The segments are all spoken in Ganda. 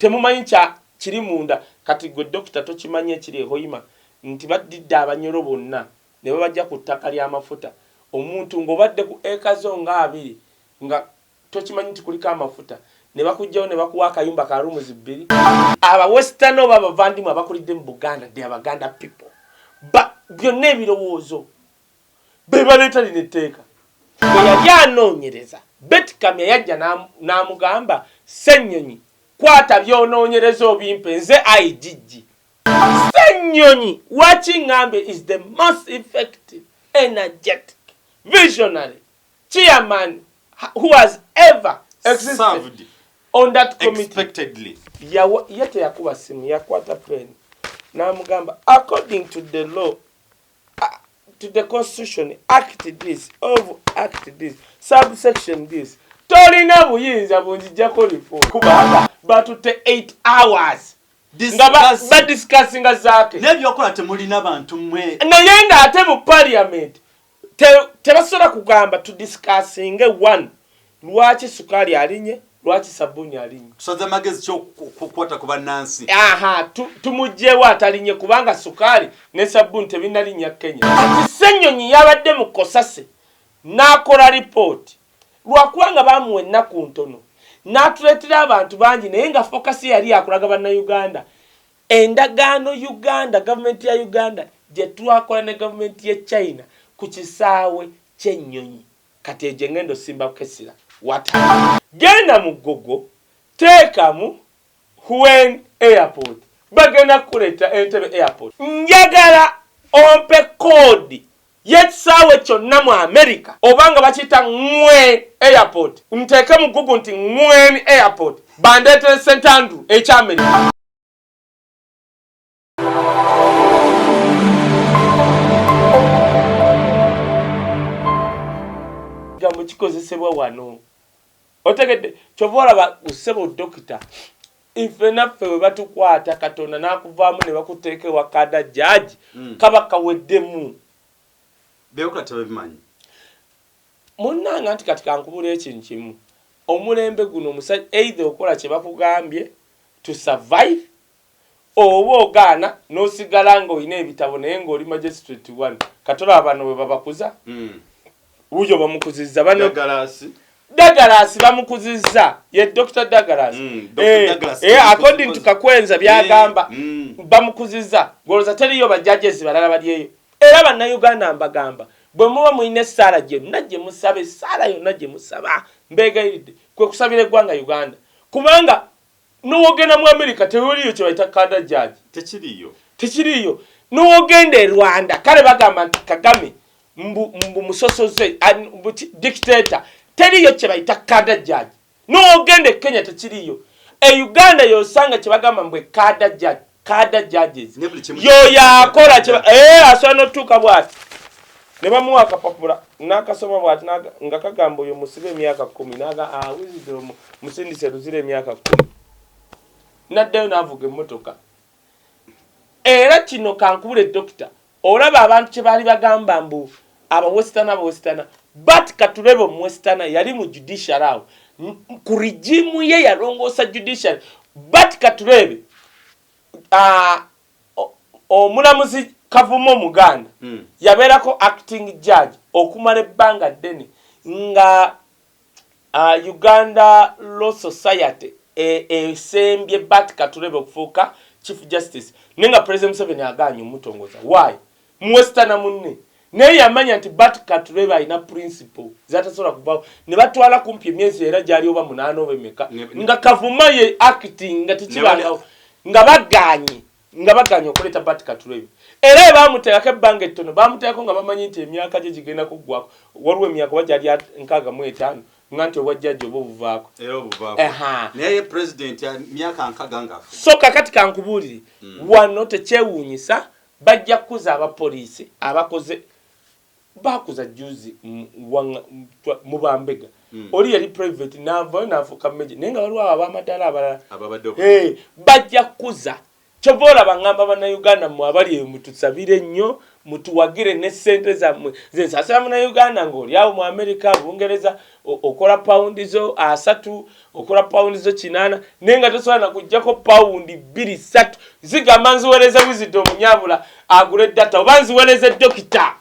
temumanyi kya kiri munda kati gwe dokita tokimanyi ekiri ehoima nti badidde abanyoro bonna ne babajja ku ttaka ly'amafuta omuntu ng'obadde ku eka zo nga 2 nga tokimanyi nti kuliko amafuta ne bakujjawo ne bakuwa akayumba ka rooms 2 aba western oba abavandimu abakulidde mu Buganda de abaganda people byonna ebirowoozo be baleeta lino etteeka bwe yali anoonyereza Betty Kamya yajja n'amugamba Ssenyonyi kwata by'onoonyereza obimpe nze IGG Ssenyonyi wakingambe is the most effective energetic visionary chairman who has ever existed on that committee. Expectedly. Yete yakuba simu yakwata pen n'amugamba according to the law to the constitution act this subsection this tolina buyinza bunjijjako report kubanga batutte 8 hours nga discussinga zaake nebyokola temulina bantu mwe naye nga ate mu parliament tebasobola kugamba to discussing one lwaki sukali alinye lwaki sabuni alinye tusaze magezi kyo kukwata ku bannansi tumujjewo atalinye kubanga sukali ne sabuni tebinalinya Kenya Ssenyonyi yabadde mu Kosase n'akola report lwakubanga bamuwa ennaku ntono n'atuleetera abantu bangi naye nga focus yali yakulaga bannayuganda endagaano Uganda gavumenti ya Uganda gye twakola ne gavumenti ye China ku kisaawe ky'ennyonyi kati egyo ngendo simba kukesira wata genda mu Gogo teekamu Huen Airport bagenda kuleeta Entebbe Airport njagala ompe kodi yekisaawe kyonna mu America obanga bakiyita Ngwen Airport nteeke mu Google nti Ngwen Airport bandeetere St. Andrew eky'America gambo kikozesebwa wano otegedde kyoboolaba usebo dokita ife naffe we batukwata Katonda n'akuvaamu ne bakuteeka ewa kada judge kaba kaweddemu beokola tebabimanyi munnanga nti kati kankubula ekintu kimu omulembe guno omusajja either okola kye bakugambye to survive oba ogaana n'osigala ng'olina ebitabo naye ng'oli magistrate 1 katola abano bwe babakuza uyo bamukuzizza bano Douglas bamukuzizza ye Dr. Douglas according to Kakwenza byagamba bamukuzizza goloza teriyo bajjajezi balala baliyeyo era bannayuganda mbagamba bwe muba muyina essaala gye musaba essaala yonna gye musaba mbegayiridde kwe kusabira eggwanga Uganda kubanga n'ogenda mu America teruliyo kye bayita kada judge tekiriyo n'ogenda e Rwanda kale bagamba nti Kagame mbu musosoze dictator teriyo kye bayita kada judge n'ogenda e Kenya tekiriyo e Uganda yosanga kye bagamba mbwe kada judges yo yakola asobola n'otuuka bw'ati ne bamuwa akapapula n'akasoma bw'ati nga kagamba oyo musibe emyaka 10 naga wisdom musindise luzira emyaka 10 naddayo n'avuga emmotoka era kino kankubule dokita olaba abantu kye baali bagamba mbu abawestana but katulebe mu westana yali mu judiciary awo ku regime ye yalongoosa judiciary but katulebe omulamuzi Kavumo Omuganda yabeerako acting judge okumala ebbanga ddene nga Uganda Law Society esembye but katulebe okufuuka chief justice nenga president Museveni aganye omutongoza why mu westana munne naye yamanya nti but katulebe alina principle zatasobola kuvawo ne batwala kumpi emyezi era gyali oba 8 oba emeka nga Kavuma ye acting nga tekibalawo nga baganye okuleeta but katulebe era baamuteekako ebbanga ettono baamuteekako nga bamanyi nti emyaka gye gigenda kuggwako waliwo emyaka wajali 65 nga nti obwajjajja oba obuvaako naye president myaka nkaganga so kakati kankubuulire wano tekyewuunyisa bajja kukuza abapoliisi abakoze bakuza juzi mu Bambega oli yali private n'avaayo n'afuuka major naye nga waliwo ab'amadaala abalala bajja kukuza kyova olaba ngamba bannayuganda mmwe abali mutusabire nnyo mutuwagire ne sente zammwe ze nsasira mu Uganda ng'oli awo mu America Bungereza okola paundi zo 3 okola paundi zo 8 nenga tosobola na kujjako paundi 2-3 zigamba nziwereze Wisdom nyabula agule data oba nziwereze dokita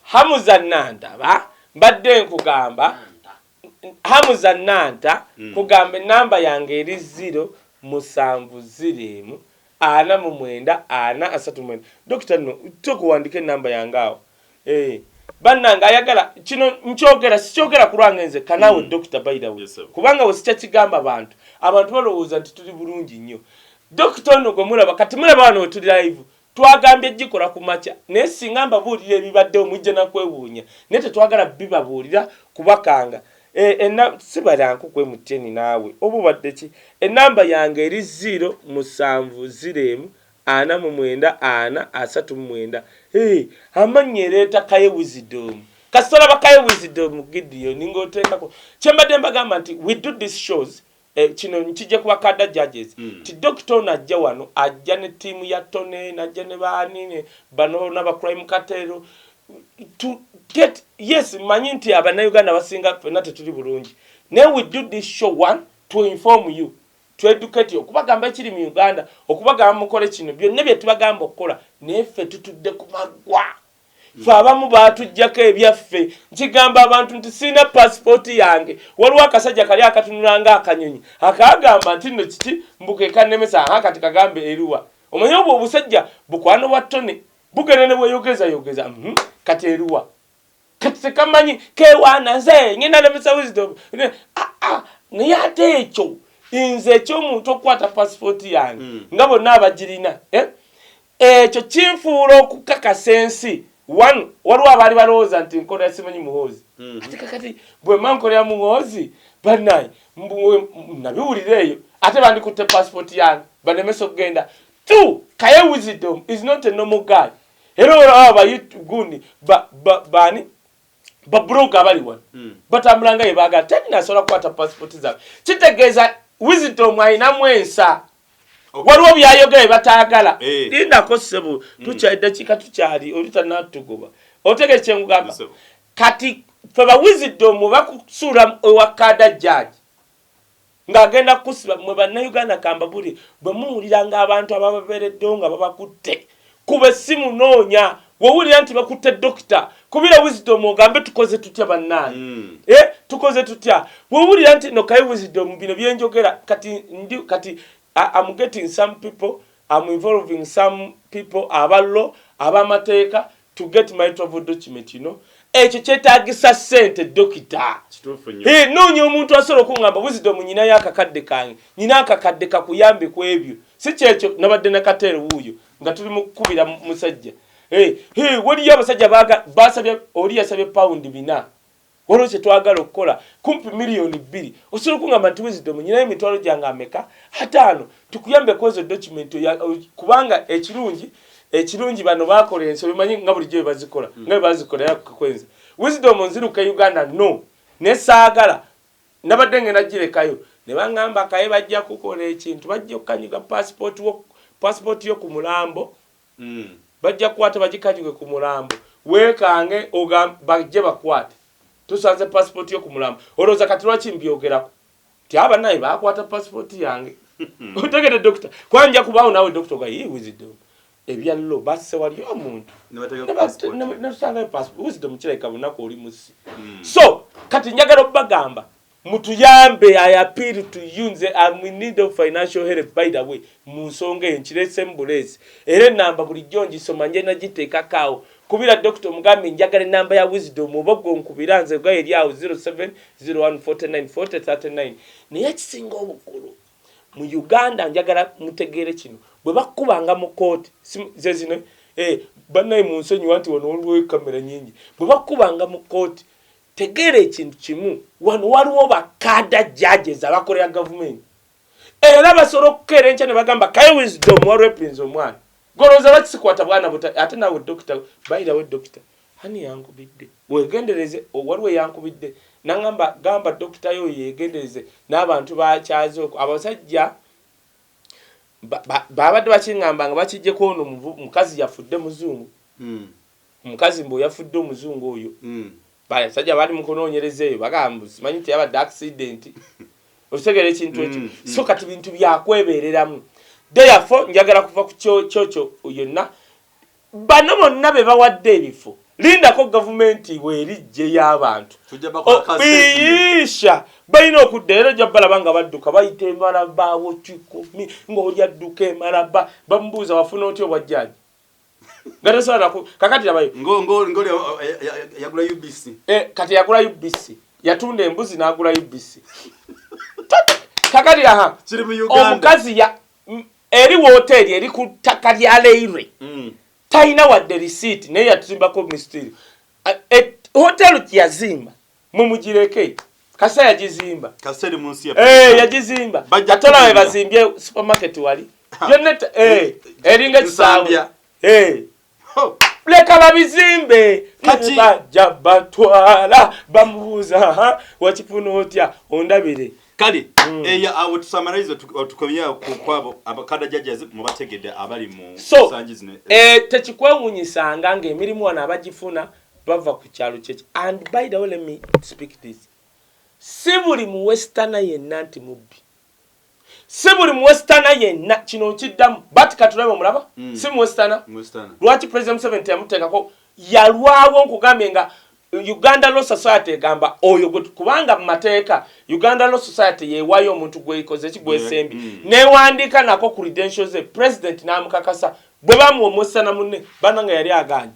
Hamuza Nanda mbadde nkugamba Hamuza Nanda kugamba namba yange eri 070 ana mu mwenda ana asatu mwenda dokita no tokuwandike namba yangawo bannanga ayagala kino nkyogera sikyogera kulwangenze kanawe dokita by the way kubanga wesicha kigamba abantu balowooza nti tuli bulungi nnyo dokita no gomulaba kati mulaba wano tuli live twagambye gikola ku macha naye singa mbabuulira ebibadde omujja nakwewuunya naye tetwagala bibabuulira kubakanga sibalanku kwe muteni naawe obubadde ki enamba yange eri 070 ana mu mwenda ana asatu mu mwenda amanya ereeta Kaye Wisdom kasitola bakaye Wisdom Gideon ng'oteekako kyembadde mbagamba nti we do these shows kino nkijja kuba kada judges ti doctor najja wano ajja ne tiimu ya Tone najja ne baanine bano n'aba crime cartel to get yes manyi nti Uganda basinga fena tetuli bulungi now we do this show one to inform you to educate you okubagamba ekiri mu Uganda okubagamba mukole kino byonna bye tubagamba okukola neffe tutudde ku magwa fe abamu baatujjako ebyaffe nkigamba abantu nti sina passport yange waliwo akasajja kali akatunulanga akanyonyi akagamba nti nno kiki mbukeekanemesa kati kagambe eruwa omanyi obwo obusajja bukwano bwa Tone bugenda ne bweyogeza kati eruwa kati tekamanyi kewaana nze ngenda nemesa Wisdom naye ate ekyo nze ekyomuntu okukwata passport yange nga bonna abagirina ekyo kinfuula okukakasa ensi waliwo abaali balowooza nti nkola simanyi muhoozi ate kakati bwe mma nkolera muhoozi bannaye nabiwulira eyo ate bandikutte passport yange banemesa okugenda Kaye Wisdom is not a normal guy era olaba bayitugundi bani babroga abali wano batambulanga yebaagala talinasobola kukwata passport zaabwe kitegeeza Wisdom ayinamu ensa waliwo byayogera bataagala lindako ssebo tukyaddakiika tukyali olutanatugoba otegere kyengugamba kati fe ba Wisdom bakusuula ewa kada judge ng'agenda kusiba mwe bannayuganda kamba buli bwe muwuliranga abantu abababeereddewo nga babakutte kuba essimu noonya wowulira nti bakutte dokita kubira Wisdom ogambe tukoze tutya bannange tukoze tutya wowulira nti no Kaye Wisdom bino byenjogera kati I'm getting some people, I'm involving some people aballo abamateeka to get my travel document, you know. Ekyo kyetaagisa ssente dokita. Noonya omuntu asobola okungamba Wisdom nyina yakakadde kange nyina akakadde kakuyambe ku ebyo si kyekyo nabadde ne Katero wuuyo nga tuli mu kkubira musajja waliyo abasajja basabye oli yasabye paundi 4 waliwo kye twagala okukola kumpi miliyoni 2 osobola okungamba nti Wisdom nyina emitwalo gyange ameka 5 tukuyambe kwezo document kubanga ekirungi bano bakola ensobi manyi nga bulijjo bazikola nga bazikolera kukwenza Wisdom nziruka Uganda no nesaagala nabadde ngenda girekayo ne bangamba Kaye bajja kukola ekintu bajja okukanyiga passport yo ku mulambo bajja kukwata bagikanyige ku mulambo weekange bajje bakwate tusanze passport yo ku mulambo olowooza kati lwaki mbyogerako ti abanaye bakwata passport yange otegede dokita kwanja kubaawo naawe dokita ga Wisdom ebyallo basse wali omuntu netusanga passport Wisdom kireka bunaku oli musi so kati njagala okubagamba mutuyambe I appeal to you nze I'm in need of financial help by the way mu nsonga enkirese mbulezi era enamba bulijjo ngisoma nje nagiteekakaawo kubira dokita omugambe njagala enamba ya Wisdom oboggo nkubira nze gwa eri awo 0701494039 naye ekisinga obukulu mu Uganda njagala mutegeere kino bwe bakubanga mu kooti ze zino bannaye mu nsonyi nti wano waliwo kamera nyingi bwe bakubanga mu kooti tegeera ekintu kimu wano waliwo bakada judges abakolera government era basobola okukeera enkya ne bagamba Kaye Wisdom warepinze omwana golooza bakisikwata bwana buta ate naawe dokita bayirawe dokita hani yankubidde wegendereze waliwo yankubidde nangamba gamba dokita yo yegendereze n'abantu bakyaze abasajja babadde bakingamba nga bakijjeko ono mukazi yafudde muzungu omukazi mbu yafudde omuzungu oyo basajja bali mu kunoonyereza eyo bagamba simanyi nti yabadde accident okutegera ekintu ekyo so kati bintu byakwebereramu therefore njagala kuva ku kyokyo yonna bano bonna be bawadde ebifo lindako gavumenti weerijje y'abantu biyisha balina okudda era ojja balaba nga badduka bayita emalaba wokikumi ng'oli adduka emalaba bamubuuza wafuna otya obwajjaaji nga tasobola kakati labayo yagula UBC kati yagula UBC yatunda embuzi n'agula UBC kakati omukazi eri wooteri eri ku ttaka lya Leire talina wadde receipt naye yatuzimbako mistiri hotelu yazimba mumugireke kasa yagizimba kaseri munsi yagizimba katola we bazimbye supermarket wali yonna eringa kisaawe leka babizimbe bajja batwala bamubuuza wakifuna otya ondabire kale awo tusamarize tukomya kwabo abakada judges mubategedde abali mu sanji zino tekikwewunyisanga ng'emirimu wano abagifuna bava ku kyalo kyeki. And by the way, let me speak this, si buli mu westerner yenna nti mubbi, si buli mu westerner yenna kino nkiddamu bati katulabe omulaba si mu westerner lwaki president Museveni yamuteekako yalwawo nkugambye nga Uganda Law Society egamba oyo kubanga mu mateeka Uganda Law Society yeewayo omuntu gweyikoze kigwesembi newandiika nako ku credentials ze president n'amukakasa bwe bamuwa omuwesterner munne bananga yali aganye.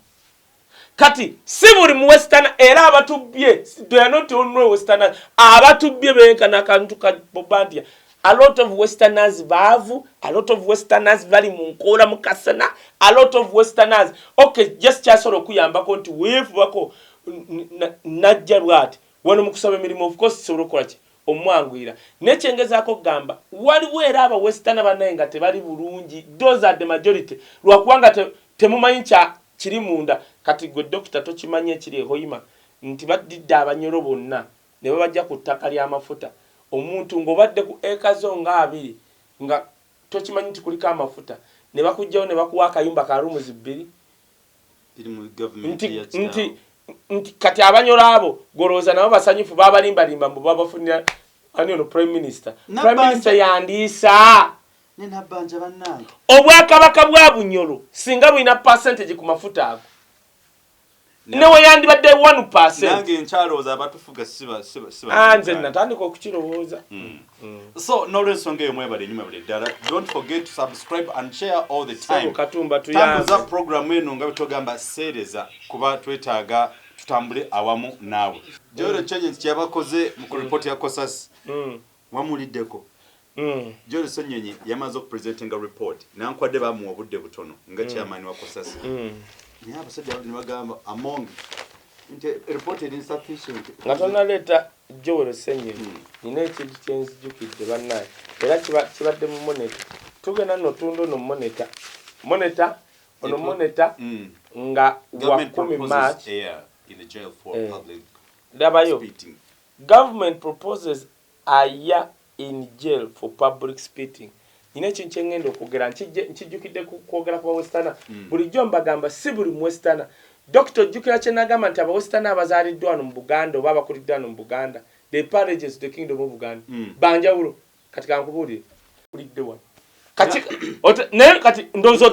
Kati si buli mu westerner era abatubbye they are not only westerners abatubbye benkana akantu ka bobandia. A lot of westerners baavu, a lot of westerners bali mu nkola mukasana, a lot of westerners okay just kyasolo kuyambako nti weefubako najja lwati wano mukusaba emirimu of course sobola okolaki omwangwira nekyengezaako kugamba waliwo era aba westerner banaye nga tebali bulungi, those are the majority lwakubanga temumanyi kiri munda. Kati gwe dokita tokimanyi ekiri ehoima nti badidde abanyoro bonna ne babajja ku ttaka ly'amafuta omuntu ng'obadde ku eka zo nga 2 nga tokimanyi nti kuliko amafuta ne bakujjawo ne bakuwa akayumba ka rooms 2 nti kati abanyoro abo golooza nabo basanyufu babalimbalimba mbu babafunira ani ono prime minister yandiisa nenabanja bannange obwakabaka bwa bunyoro singa bulina percentage ku mafuta ago newe yandibadde 1%. Nange nkyalowooza abatufuga siba nze natandika okukirowooza. So n'olwensonga eyo mwebale nyuma buli ddala, don't forget to subscribe and share all the time. Katumba tuyambe tambuza program eno nga betogamba seereza kuba twetaaga tutambule awamu naawe. Joro change kyabakoze mu report ya Kosas wamuliddeko. Joro Ssenyonyi yamaze okupresentinga report nankwadde bamuwa budde butono nga chairman wa Kosas. Yeah, but said among report is insufficient. Natona leta Joro Ssenyonyi ina ekintu kyenzijukidde bannaye era kibadde mu monitor tugenda notundo no monitor ono monitor nga wa 10 March in the jail for public speaking. Government proposes a year in jail for public speaking. Ine chinche ngendo kugera nchijukide kwogera kwa westerner bulijjo mbagamba si buli mu westerner Dr. Jukira chenagamba nti aba westerner abazaliddwa mu Buganda oba bakuliddwa mu Buganda the parages the kingdom of Buganda banjawulo katika nkubuli kulidde wa kati ndozo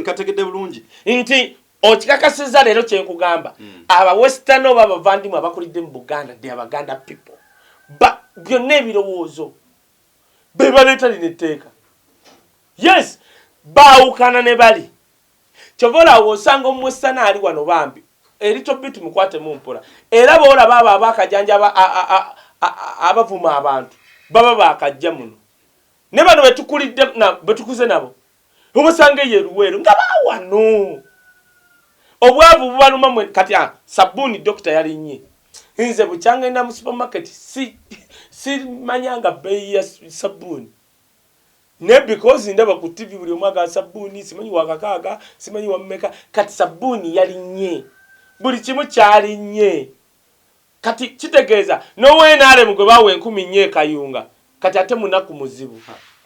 kategedde bulungi nti okikakasiza leero kyenkugamba aba westerner oba abavandimu abakulidde mu Buganda they are Baganda people ba byonna ebirowoozo bebaleeta linetteeka. Yes, baawukana ne bali. Kyovola wosanga omuwesterner ali wano bambi. Erito bit mukwate mu mpola. Era boola baba abakajanja abavuma abantu. Baba bakajja muno. Ne bano betukulidde na betukuze nabo. Obusanga ye luweero nga baawano. Obwavu bubaluma mwe kati sabuni doctor yali nnye. Nze bukyanga ina mu supermarket si manyanga bei ya sabuni. Ne because ndaba ku TV buli omwaga sabuni simanyi wakakaaga simanyi wammeka kati sabuni yali nnye buli kimu kyali nnye kati kitegeeza nowe naale mugwe bawe 10 nnye kayunga kati ate munaku muzibu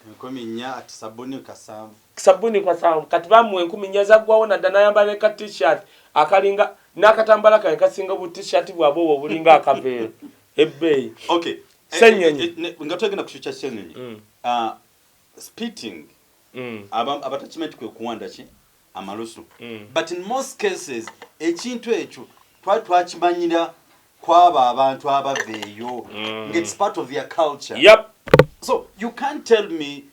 Nkominya ati sabuni kasanvu kati bamuwe 10 zaggwawo naddala yambala ka t-shirt akalinga n'akatambala kaye kasinga bu t-shirt bwabo obulinga akaveera ebbeeyi. Okay, Ssenyonyi nga tugenda kukyuka Ssenyonyi spitting abatachimenti kwe kuwanda ki amalusu but in most cases ekintu ekyo twakimanyira kwaba abantu abaveeyo it's part of their culture. Yep. So you can't tell me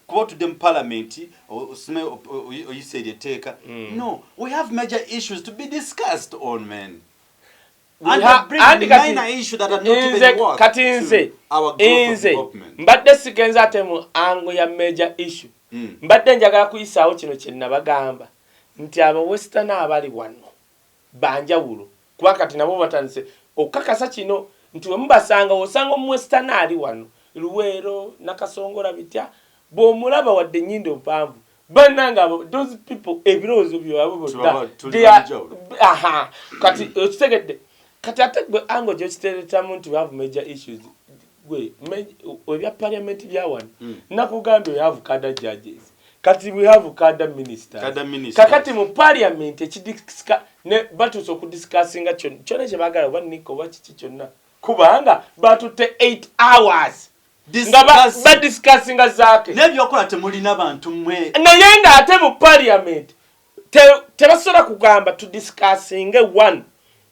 go to them parliament or you said you take no, we have major issues to be discussed on, man. And minor issue that are not even worth katinze our growth of development. Mbadde sigenza ate mu ango ya major issue mbadde njagala kuyisaawo kino kye nabagamba nti aba western abali wano banjawulo kuba kati nabo batandise okakasa kino nti we mubasanga osanga omu western ali wano Luweero Nakasongola bitya bw'omulaba wadde nnyindo mpanvu bannanga those people ebirowoozo byabwe bodda kati okitegedde kati ate gwe ango gyokiteretamu nti we have major issues gwe ebya parliament bya wano nakugambye we have cadre judges kati we have cadre ministers kakati mu parliament ekidisika ne batuuse okudiscussinga kyonna kye baagala oba niko oba kiki kyonna kubanga batutte 8 hours badiscussinga zaake nebyokola temulina bantu mmwe naye nga ate mu parliament tebasobola kugamba tudiscussinge one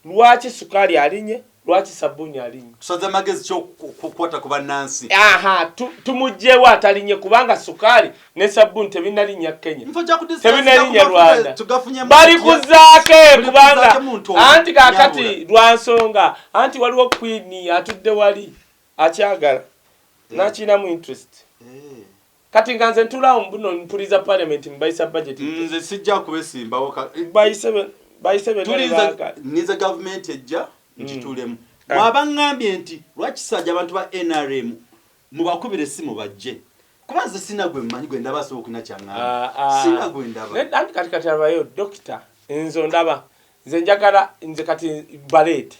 lwaki sukaali alinye lwaki sabuni alinye tusaze magezi kyokukwata ku bannansi tumugjewo atalinye kubanga sukaali ne sabuni tebinalinya Kenya tebinalinya Rwanda bali kuzaake kubanga anti kakati lwansonga anti waliwo Queen atudde wali akyagala nakinamu interest kati nga nze ntulaawo buno mpuliza parliament mbayisa budget nze sijja kubesimbawo bayise niza government ejja nkitulemu mwabangambye nti lwaki sajja abantu ba NRM mubakubire essimu bajje kuba nze sinagwe mmanyi gwe ndaba sobola okuna kyaŋŋamba sinagwe ndaba anti kati abayo dokita nze ndaba nze njagala nze kati balete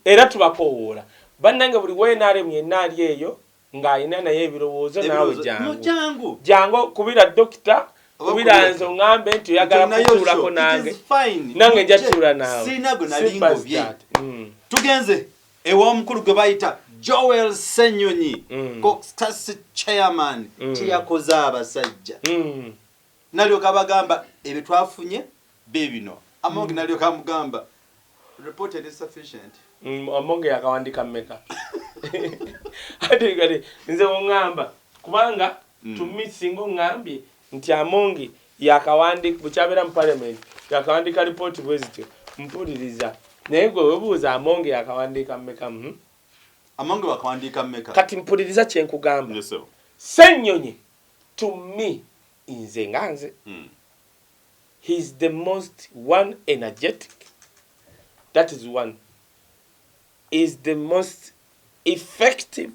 era tubakowoola bannange buli we NRM yenna ali eyo ng'ayina naye ebirowoozo naawe jangu kubira dokita kubira nze oŋŋambe nti oyagala kutuulako nange nja tuula naawe sinagwe nalingobye tugenze ew'omukulu gwe bayita Joel Ssenyonyi Caucus chairman kyeyakoze abasajja nalyoka bagamba ebyo twafunye bebino Amongi nalyoka amugamba reported is sufficient Amongi yakawandika mmeka ate kale nze oŋŋamba kubanga tumisinga oŋŋambye nti Amongi yakawandika bukyabera mu parliament yakawandika report bwezityo mpuliriza naye gwe webuuza Amongi yakawandika mmeka Amongi wakawandika mmeka kati mpuliriza kye nkugamba Ssenyonyi to me nze nga nze he's the most one energetic that is one is the most effective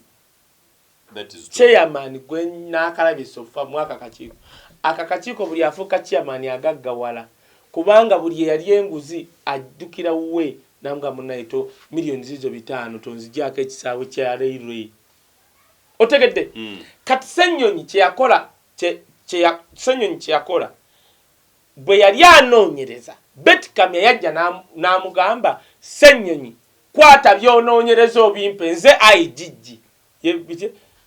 chairman gwe nakalabye sofa mwaka kakiiko akakakiiko buli afuuka chairman agaggawala kubanga buli yali enguzi addukira we nanga munaito milioni zizo 5 tonzijako ekisaawe kya railway otegedde kati Ssenyonyi kyeyakola Ssenyonyi kyeyakola bwe yali anoonyereza Betkamya yajja n'amugamba Ssenyonyi kwata byonoonyereza obimpe nze IGG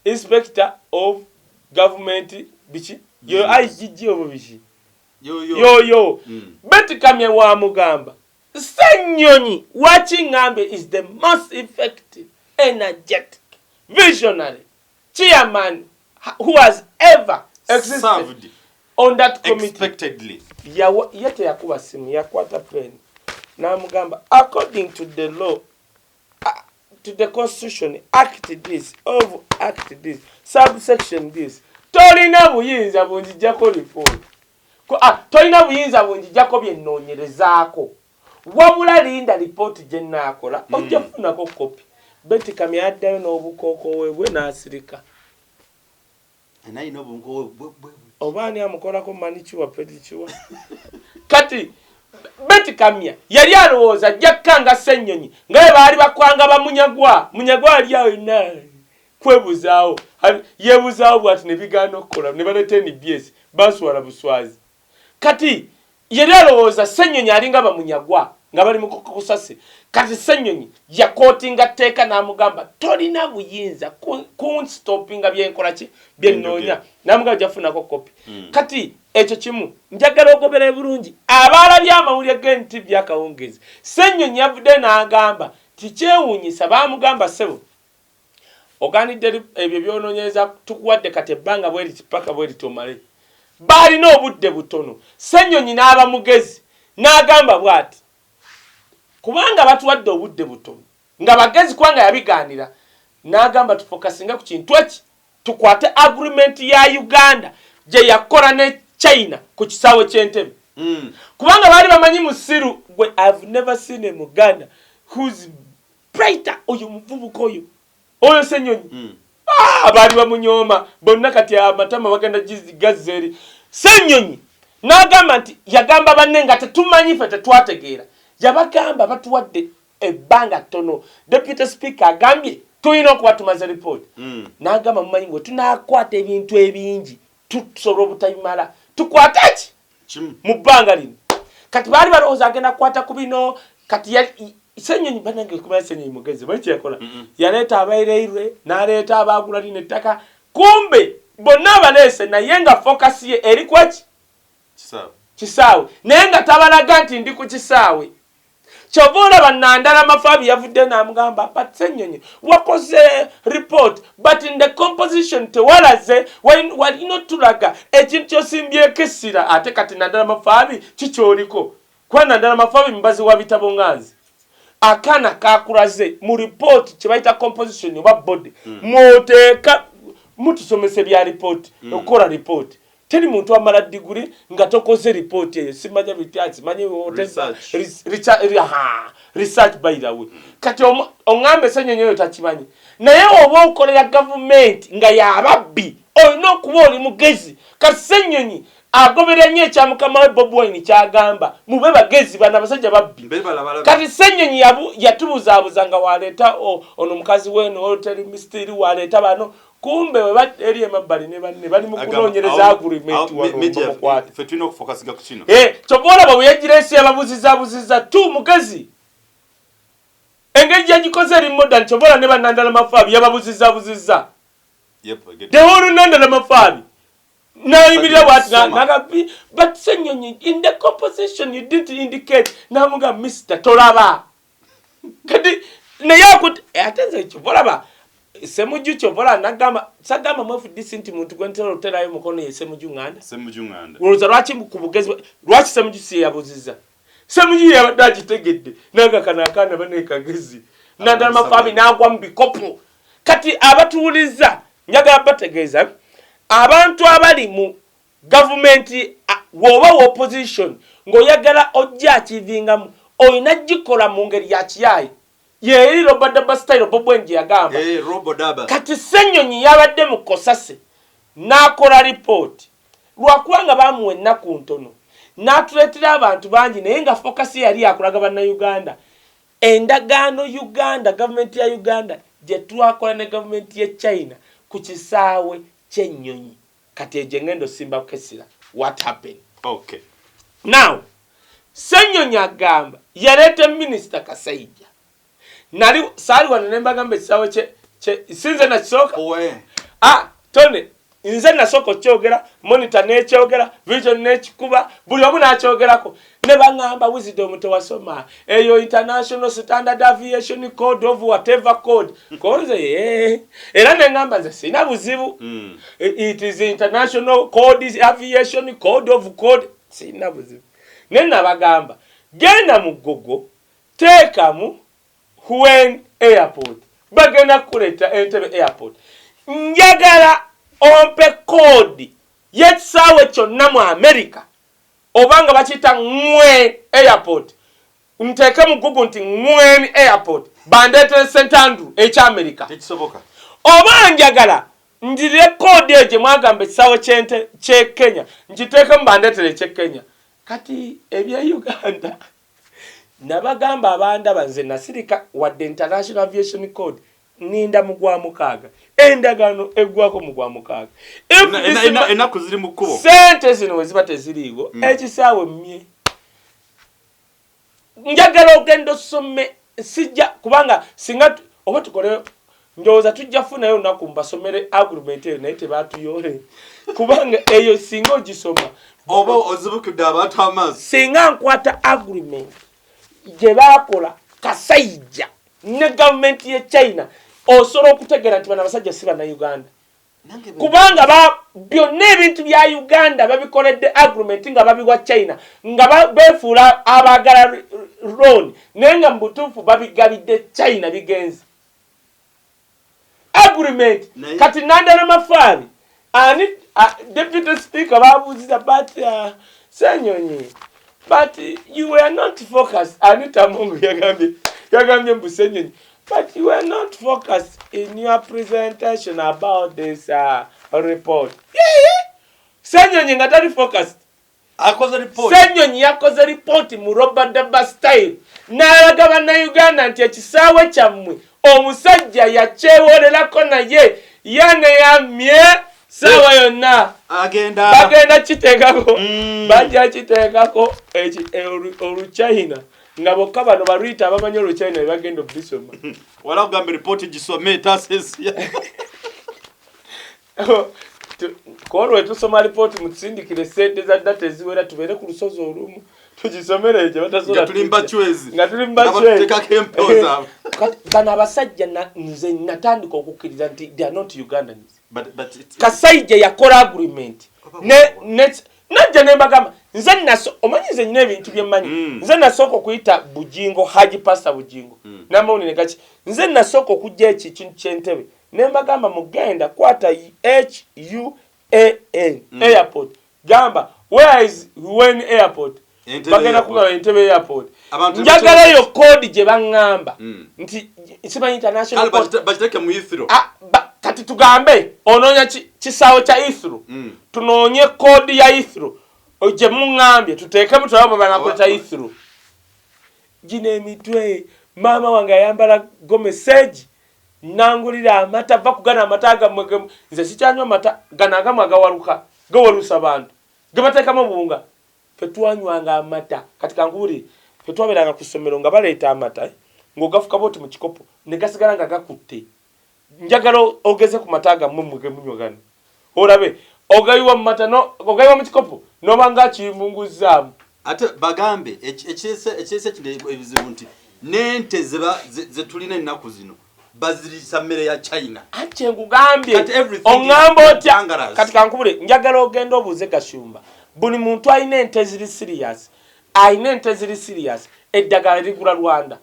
inspector of government biki yo IGG obo biki yo Betkamya wa mugamba Ssenyonyi wakingambe is the most effective energetic visionary chairman who has ever existed on that committee expectedly yete yakuba simu yakwata pen namugamba according to the law to the constitution act this of act this subsection this tolina buyinza bunjijako report tolina buyinza bunjijako byenoonyerezaako wabula linda report gye naakola ojja kufunako kopi Betkamya addayo n'obukooko weebwe n'asirika obaani amukolako manikiwa pedikiwa kati Betkamya yali alowooza jakanga Ssenyonyi nga baali bakwanga bamunyagwa ali awo ina kwebuzaawo yebuzawo bwati ne bigaana okukola ne baleeta NBS baswala buswazi kati yali alowooza Ssenyonyi alinga bamunyagwa nga bali mu kusase kati Ssenyonyi yakootinga tteeka n'amugamba tolina buyinza kunstopinga byenkola ki byennoonya n'amugamba jafunako kopi kati ekyo kimu njagala ogobera bulungi abaalabye amawulire g'enti byakawungezi Ssenyonyi yavudde n'agamba tikyewuunyisa baamugamba ssebo ogaanidde ebyo byonoonyereza tukuwadde kati ebbanga bwe liti paka bwe litomale baalina obudde butono Ssenyonyi n'aba mugezi n'agamba bw'ati kubanga batuwadde obudde butono nga bagezi kubanga yabigaanira n'agamba tufokasinga ku kintu eki tukwate agreement ya Uganda gye yakola ne China ku kisaawe ky'Entebbe kubanga baali bamanyi musiru gwe I've never seen a Muganda who's brighter oyo muvubuka oyo Ssenyonyi baali bamunyooma bonna kati amatama bagenda gazzeri Ssenyonyi n'agamba nti yagamba banne nga tetumanyi ffe tetwategeera yabagamba batuwadde ebbanga ttono deputy speaker agambye tulina okuba tumaze report n'agamba mumanyi ngwe tunaakwata ebintu ebingi tusobola obutabimala tukwata ki mu bbanga lino kati baali balowooza agenda kukwata ku bino kati Ssenyonyi banange kumanya Ssenyonyi mugezi bali kyeyakola yaleeta abairairwe n'aleeta abaagula lino ettaka kumbe bonna abaleese naye nga focus ye eri kwaki kisaawe naye nga tabalaga nti ndi ku kisaawe kyova olaba Nandala Mafaabi yavudde n'amugamba but Ssenyonyi wakoze report but in the composition tewalaze walina tulaga ekintu kyosimbyeko essira ate kati Nandala Mafaabi kikyoliko kuba Nandala Mafaabi mubazi wa bitabo nganzi akaana kakulaze mu report kye bayita composition oba body mwoteeka mutusomese bya report okukola report teri muntu amala diguri nga tokoze report eyo simanya bityazi manyi research by the way kati ongambe Ssenyonyi oyo takimanyi naye oba okolera government nga yababbi olina okuba oli mugezi kati Ssenyonyi agobera nnyo ekyamukama we Bobiwine kyagamba mube bagezi bana abasajja babbi kati Ssenyonyi yatubuzaabuza nga waleeta ono mukazi weno oluteri misteri waleeta bano kumbe we eri emabbali ne banne bali mu kunoonyereza agreement wamukwate ffe tulina okufokasiga ku kino kyova olaba bwe yagiresi yababuzizaabuziza tu mugezi engeri gyagikoze eri modern kyova olaba ne bannandala Mafaabi yababuzizaabuziza tewoolu Nandala Mafaabi nayimirira bwati nagabi but Ssenyonyi in the composition you didn't indicate namuga Mr. tolaba kati naye akuti atenze kyova olaba Ssemuju kyovola nagamba sagamba mwefu disinti muntu gwentera oterayo mukono ye Ssemuju nganda uloza lwaki ku bugezi lwaki Ssemuju si yabuziza Ssemuju yabadde agitegedde nagakana akaana banekagezi Nandala Mafaabi n'agwa mu bikopo kati abatuuliza njagala bategeeza abantu abali mu government woba wa opposition ng'oyagala ojja akivingamu olina gikola mu ngeri ya kiyayi yeri robadaba style Bobiwine yagamba kati Ssenyonyi yabadde mu kosase n'akola report lwakubanga bamuwa ennaku ntono n'atuleetera abantu bangi naye nga focus yali akulaga bannayuganda endagaano Uganda government ya Uganda gye twakola ne government ye China ku kisaawe ky'ennyonyi kati egyo ngendo simba kukesira what happened now Ssenyonyi agamba yaleeta Minister Kasaija nali saali wano ne mbagamba ekisaawe sinze nakisooka tone nze nasooka okyogera monitor n'ekyogera vision n'ekikuba buli omu n'akyogerako ne baŋŋamba wisdom tewasoma eyo international standard aviation code of whatever code koze era ne ŋŋamba nze sina buzibu it is international code aviation code of code sina buzibu ne nabagamba genda mu Google teekamu When airport bagenda kuleta Entebbe airport njagala ompe code yekisaawe kyonna mu America obanga bakita Ngwe airport nteeke mu Google nti Ngwe airport bandeetere St. Andrew ekya-America tekisoboka oba njagala ndire code eyo gye mwagamba ekisaawe ky'e Kenya nkiteeke mu bandeetere eky'e Kenya kati ebya Uganda nabagamba abanda banze nasirika wadde international aviation code ninda mugwa mukaaga endagano eggwako mugwa mukaaga enaku ziri mu kkubo sente zino we ziba teziriiwo ekisaawe mmye njagala ogenda osome sijja kubanga singa oba tukole ndowooza tujja funayo olunaku mbasomere agreement eyo naye tebaatuyole kubanga eyo singa ogisoma oba ozibukidde abantu amaaso singa nkwata agreement gye baakola Kasayija ne gavumenti ye China osobola okutegeera nti bano abasajja si bannayuganda kubanga byonna ebintu bya Uganda babikoledde agreement nga babiwa China nga beefuula abaagala loan naye nga mu butuufu babigabidde China bigenze agreement kati Nandala Mafari ani deputy speaker babuuziza but Ssenyonyi but you were not focused Anita Mungu yagambye mbu Ssenyonyi but you were not focused in your presentation about this report. Ssenyonyi nga tali focused. Akoze report. Ssenyonyi yakoze report mu Robert Daba style. N'alaga bannayuganda nti ekisaawe kyammwe omusajja yakyewolerako naye yaneyamye sawa yonna bagenda kiteekako bajja kiteekako oluchina nga bokka bano baluyita abamanyi oluchina bagenda obisoma wala kugamba report gisome tasesia kolwe tusoma report mutusindikire sente za data eziwera tubeere ku lusozi olumu tugisomere ekyo batasobola tulimba chwezi nga tulimba chwezi tekakempoza bano abasajja nze natandika okukkiriza nti they are not Ugandans but Kasayija yakola agreement najja nembagamba nze omanyi nze nyina ebintu byemmanyi nze nasooka okuyita Bujingo Haji Pastor Bujingo namawulire gaki nze nasooka okujja ekintu kyentebe nembagamba mugenda kwata HUAN airport gamba where is when airport bagenda kugaba entebe airport njagalayo code gye baŋŋamba nti simanyi international code bakiteke mu Ithro kati tugambe onoonya kisaawe kya Ithro tunoonye code ya Ithro gye muŋŋambye tuteekemu tulaba banakweta Ithro gino emitwe maama wange ayambala gomeseegi nangulira amata va kugana amata agamwe nze sikyanywa amata gano agamu agawaluka gawalusa bantu gebateekamu obuwunga fetwanywanga amata kati kankubuli fetwaberanga ku ssomero nga baleeta amata ng'ogafuka booti mu kikopo ne gasigala nga gakutte njagala ogeze ku mata gammwe mugemunywa gano olabe ogayiwa mu mata ogayiwa mu kikopo noba nga akiyimbunguzzaamu ate bagambe ekirese kino ebizibu nti n'ente ze tulina ennaku zino bazirisa mmere ya China ate nkugambye oŋŋamba otya kati kankubule njagala ogenda obuuze Gashumba buli muntu alina ente ziri serious eddagala ligula Rwanda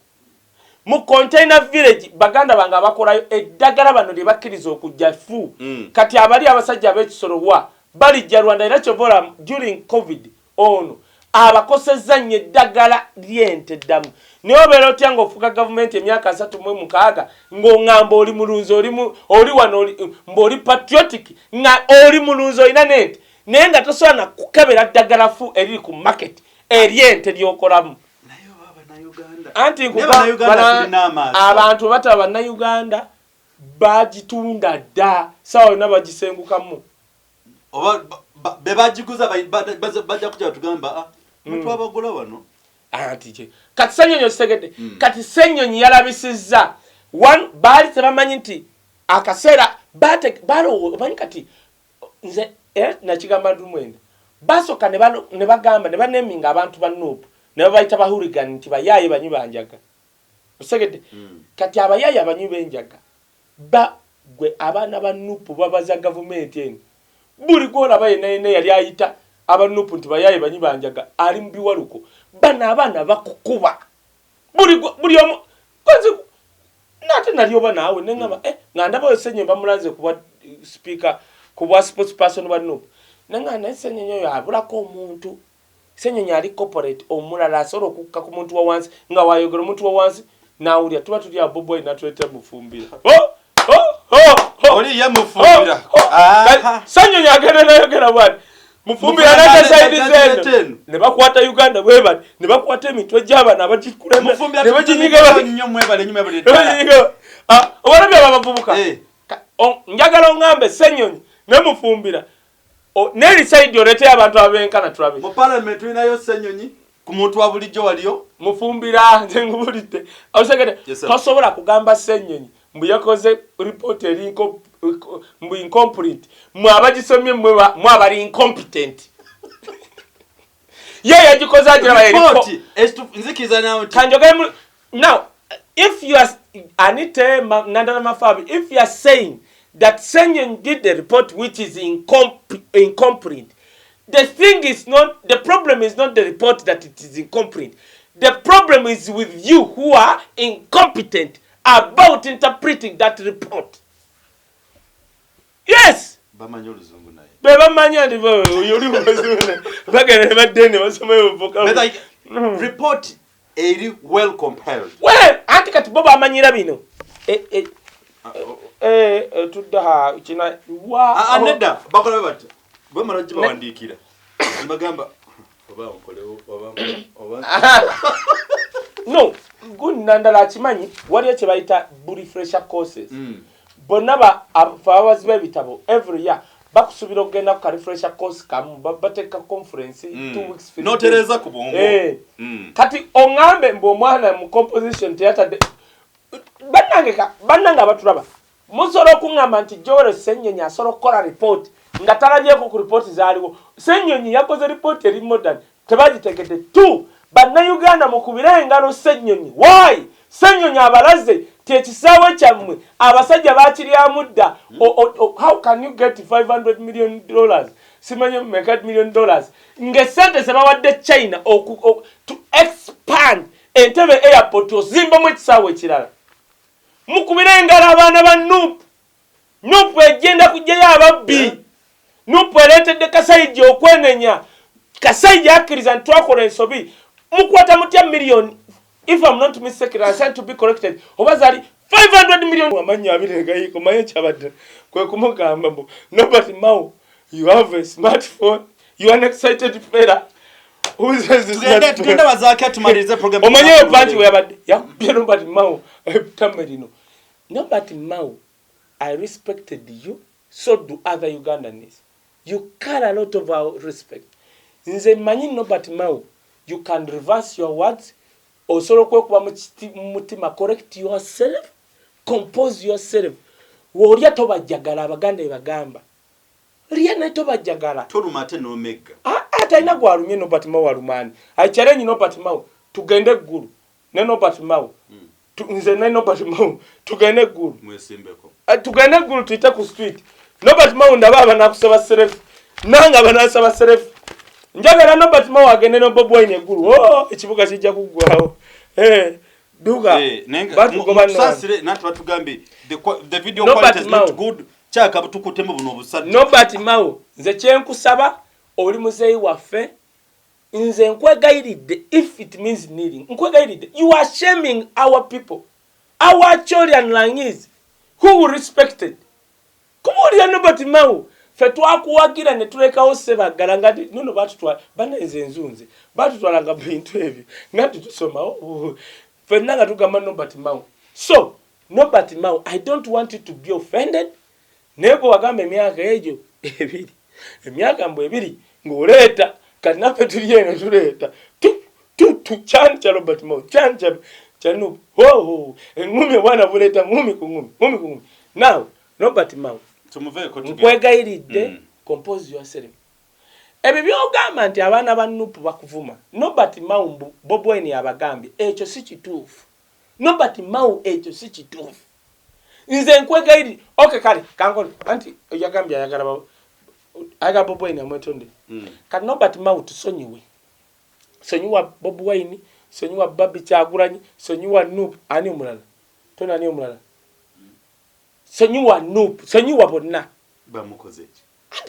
mu container village baganda bange abakolayo eddagala bano lye bakkiriza okujja fu kati abali abasajja ab'ekisolowa balijja Rwanda era kyovola during covid ono abakosezza nnyo eddagala ly'ente ddamu naye obeera otya ng'ofuuka gavumenti emyaka 36 ng'oŋŋamba oli mulunzi oli wano mb'oli patriotic nga oli mulunzi olina n'ente naye nga tosobola na kukebera ddagala fu eriri ku market ery'ente ly'okolamu anti abantu bataba bannayuganda bagitunda dda sawa yonna bagisengukamu oba bebagiguza bajja kujja tugamba muntu abagula wano anti kati Ssenyonyi okitegedde kati Ssenyonyi yalabisizza baali tebamanyi nti akaseera omanyi kati nze nakigamba ndumwenda basooka ne bagamba ne baneminga abantu ba Nuupu ne babayita bahuligani nti bayaaye banyu banjaga osegedde kati abayaaye abanyu benjaga gwe abaana ba Nuupu babaza gavumenti eno buli gwolaba yenna yali ayita aba Nuupu nti bayaaye banyu banjaga ali mu biwaluko bano abaana bakukuba buli omu konzi nate nali oba naawe neŋŋamba nga ndabayo Ssenyonyi bamulanze kuba speaker kuba sports person ba Nuupu nanga naye Ssenyonyi oyo abulako omuntu Ssenyonyi ali corporate omulala asobola okukka ku muntu wa wansi nga wayogera omuntu wa wansi nawulya tuba tuli aboboyi natuleta mufumbira oli ye mufumbira Ssenyonyi agenda nayogera bwati mufumbira nakasaidi zeno ne bakwata Uganda bwebali ne bakwata emitwe gy'abaana abagikulemu ne baginyiga Obalabye abavubuka njagala ongambe Ssenyonyi ne mufumbira n'eri side olete abantu abenkana tulabe mu parliament inayo Ssenyonyi ku muntu wa bulijjo waliyo mufumbira nze ngubulidde awusegede tosobola kugamba Ssenyonyi mbu yakoze report eri mbu incomplete mwe abagisomye mwe abali incompetent ye yagikoze agira report nzikiza nawe kanjogere now if you are Anite Nandana Mafabi, if you are saying that Ssenyonyi did the report which is incomplete, the problem is not the report that it is incomplete. The problem is with you who are incompetent about interpreting that report. Yes. Report well compared. Well, antikati boba amanyira bino. Tudda kina wa aneda bakola bati. Bwe maraji bawandikira. Mbagamba oba onkolewo oba. No, good nandala kimanyi wali eche bayita refresher courses. Bonna abawazi b'ebitabo every year bakusubira okugenda ku refresher course kamu babateka conference 2 weeks free. Notereza ku bongo. Kati ongambe mbo omwana mu composition theater bannanga abatulaba musobola okungamba nti Joel Ssenyonyi asobola okukola report nga talabyeko ku report zaaliwo. Ssenyonyi yakoze report eri modern tebagitegedde tu bannayuganda mukubira engalo Ssenyonyi. Why? Ssenyonyi abalaze tekisaawe kyammwe abasajja bakiryamu dda. How can you get $500 million? Simanyi $1 million ng'essente ze bawadde China to expand Entebbe airport ozimbamu ekisaawe ekirala. Mukubira engalo abaana ba Nuupu egenda kujjayo ababbi. Nuupu ereetedde Kasayiji okwenenya. Kasayiji akkiriza nti twakola ensobi. Mukwata mutya million, if I'm not mistaken, I said to be corrected, oba zaali $500 million. Amannya abiri gayiko maye kyabadde kwe kumugamba mbu nobody Mao, you have a smartphone, you are an excited fella. Who says this? Tugenda bazake tumalize program. Omanyeyo panti weyabadde yakubye nobody Mao tamerino. Nobody Mao, I respected you, so do other Ugandans. You carry a lot of our respect. Nze manyi nobody Mao, you can reverse your words. Osoro kwekuba mutima, correct yourself, compose yourself. Woliya tobajjagala abaganda ebagamba. Liya ne tobajjagala. Tolumate n'omega. Atalina gwalumye nobody Mao walumani. I challenge nobody Mao tugende eggulu. Ne nobody Mao. Nze ne nobody Mao tugende eggulu. Mwesimbeko. Tugende eggulu tuyite ku street. Nobody Mao ndaba abanakusaba serefu. Nanga banasaba serefu. Njagala nobody Mao agende no Bobiwine eggulu. Ekibuga kijja kuggwawo. Duga. Sasire nati batugambi the video quality is not good. Chaka butukutemu buno obusajja. Nobody Mao nze kyenkusaba oli muzeyi waffe nze nkwegayiridde if it means kneeling. Nkwegayiridde. You are shaming our people. Our children langis who respected. Kumulya nobody Mao. Fe twakuwagira ne tulekawo sebagala ngati nono batutwala banenze enzunze batutwalanga bintu ebyo ngati tusoma fe nanga tugamba nobody Mao. So nobody Mao, I don't want you to be offended. Neko wagamba emyaka egyo ebiri emyaka mbu ebiri ng'oleeta kati naffe tuli eno tuleeta tu chancha Robert Mao chancha chanu engumi bwana buleeta ngumi ku ngumi. Now Robert Mao nkwegayiridde compose yourself. Ebyo byogamba nti abaana ba Nuupu bakuvuma. Nobody Mao Bobiwine abagambye ekyo si kituufu. Nobody Mao ekyo si kituufu. Nze nkwegayiridde. Okay kale kankole anti yagambye ayagala Bobiwine amwetonde. Kati Nobody Mao tusonyiwe. Sonyiwa Bobiwine, sonyiwa Babi Kyagulanyi, sonyiwa Nuupu ani omulala. Tona ani omulala. Sonyiwa Nuupu, sonyiwa bonna. Bamukozeeki.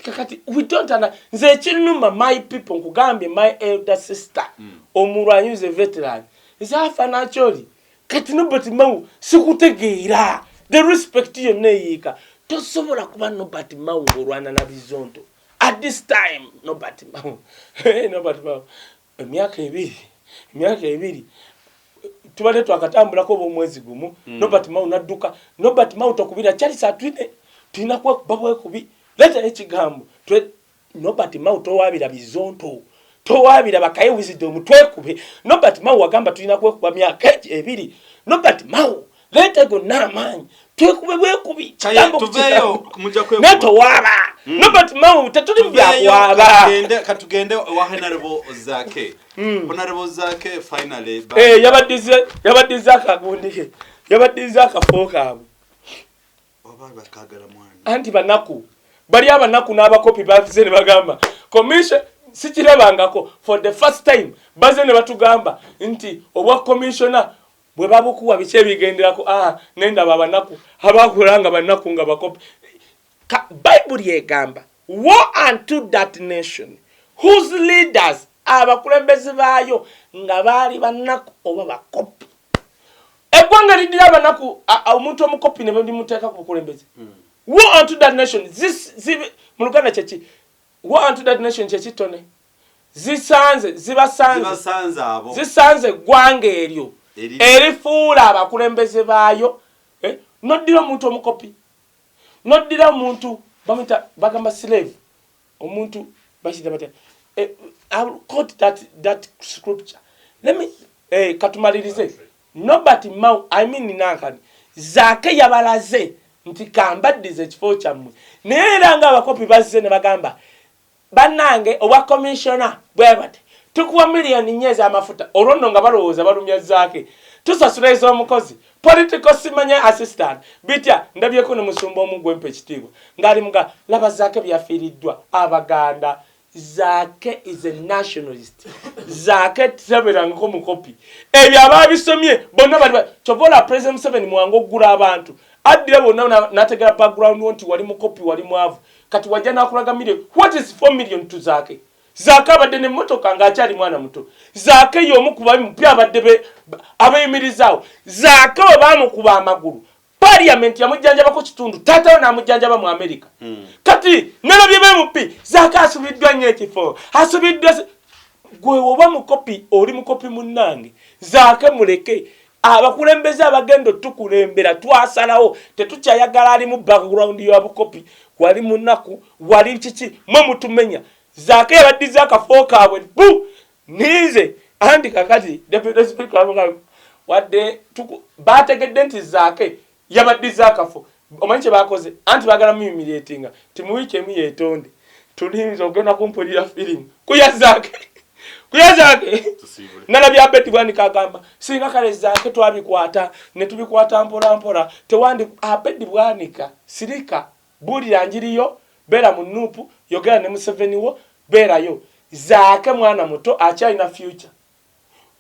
Kakati we don't understand. Nze ekinuma my people nkugambye my elder sister. Omulwanyi is a veteran. Nze naturally. Kati Nobody Mao sikutegeera. The respect you neeyika. Tosobola kuba Nobody Mao ng'olwana na bizonto. At this time Nobody Mao. Nobody Mao. Emyaka ebiri. tubadde twakatambulako bomwezi gumu Nobert Mao nadduka Nobert Mao tokubira kyali satwine tulina kwekuba kubi leta ekigambo Nobert Mao towabira bizonto towabira bakaye wisdom twekube Nobert Mao wagamba tulina kwekuba myaka ebiri Nobert Mao leta go namanyi twekube bwekubi kigambo tuveyo mujja kwekuba neto waba Nobert Mao tetuli byawaba katugende wa honorable zake honorable zake finally yabadize akagundike yabadize akafoka abo oba bakagala mwana anti banaku bali abanaku n'abakopi bavuze ne bagamba commission sikirabangako for the first time baze ne batugamba nti obwa commissioner bwe babukuwa biche bigenderako nenda babanaku abakulanga banaku nga bakopi Bible yegamba woe unto that nation whose leaders abakulembeze bayo nga bali banaku oba bakopi eggwanga lidira banaku omuntu omukopi ne bamuteeka ku bukulembeze woe unto that nation muluganda kyeki woe unto that nation kyekitone zisanze eggwanga eryo erifuula abakulembeze baayo noddira omuntu omukopi noddira omuntu bagamba slave omuntu bashita bata I'll quote that scripture. Let me katumalirize. Nobert Mao nankani zake yabalaze nti kambaddize ekifo kyammwe naye era nga abakopi bazze ne bagamba bannange obwa commissioner bwebate tukuwa miliyoni nyezi amafuta olwono nga balowooza balumya zake tusasula ez'omukozi political simanya assistant bitya ndabyeko ne musumba omugwe mpe ekitiibwa ng'ali muga laba zake byafiiriddwa abaganda Zake is a nationalist. Zake travelangako mukopi. Ebyo ababisomye bonna bali chobola President 7 mwango gura abantu. Addira bonna nategera background wonti wali mukopi wali mwavu. Kati wajja nakulaga million. What is 4 million to Zake? Zake abadde ne motoka ng'akyali mwana muto. Zake y'omu ku bamupya abadde abayimirizaawo. Zake bamukuba amagulu. Parliament yamujjanjabako kitundu tata na amujjanjaba mu America. Kati nalabye bemupi Zake asubiddwa nnyo ekifo asubiddwa gwe oba mukopi oli mukopi munnange Zake muleke abakulembeze abagendo tukulembera twasalawo tetukyayagala ali mu background ya bukopi wali munnaku wali kiki mwe mutumenya Zake yabaddiza akafo kaabwe bu nize andi kakati deputy speaker wadde bategedde nti Zake yabaddiza akafo omanyi kye bakoze anti bagala muyimiratinga timuwiiki emu yeetonde tulinza ogenda kumpulira firimu kuya Zake nalabye Bobiwine kagamba singa kale Zake twabikwata ne tubikwata mpola mpola tewandi Bobiwine sirika bulira njiriyo beera mu nuupu yogera ne Museveni wo beerayo Zake mwana muto akyalina future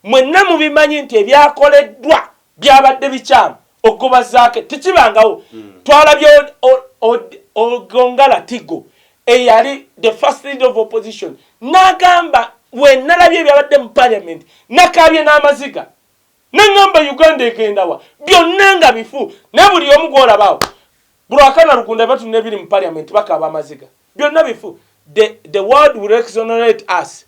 mwenna mubimanyi nti ebyakoleddwa byabadde bikyamu ogoba Zake tekibangawo twalabye ogongala Tigo eyali the first leader of opposition nagamba we nalabye byabadde mu parliament nakabye n'amaziga nangamba Uganda egendawa byonna nga bifu ne buli omu gwolabaawo bulwakana lukunda batune biri mu parliament bakaba amaziga byonna bifu the world will exonerate us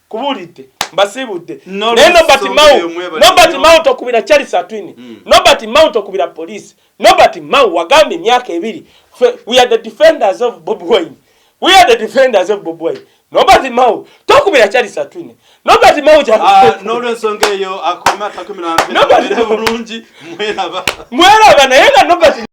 kubulidde mbasibudde Nobert Mao tokubira Charles Atwine Nobert Mao tokubira police Nobert Mao wagamba emyaka ebiri we are the defenders of Bobiwine Nobert Mao tokubira Charles Atwine Nobert Mao n'olwensonga eyo akoma atakumira Bulungi mweraba naye nga Nobert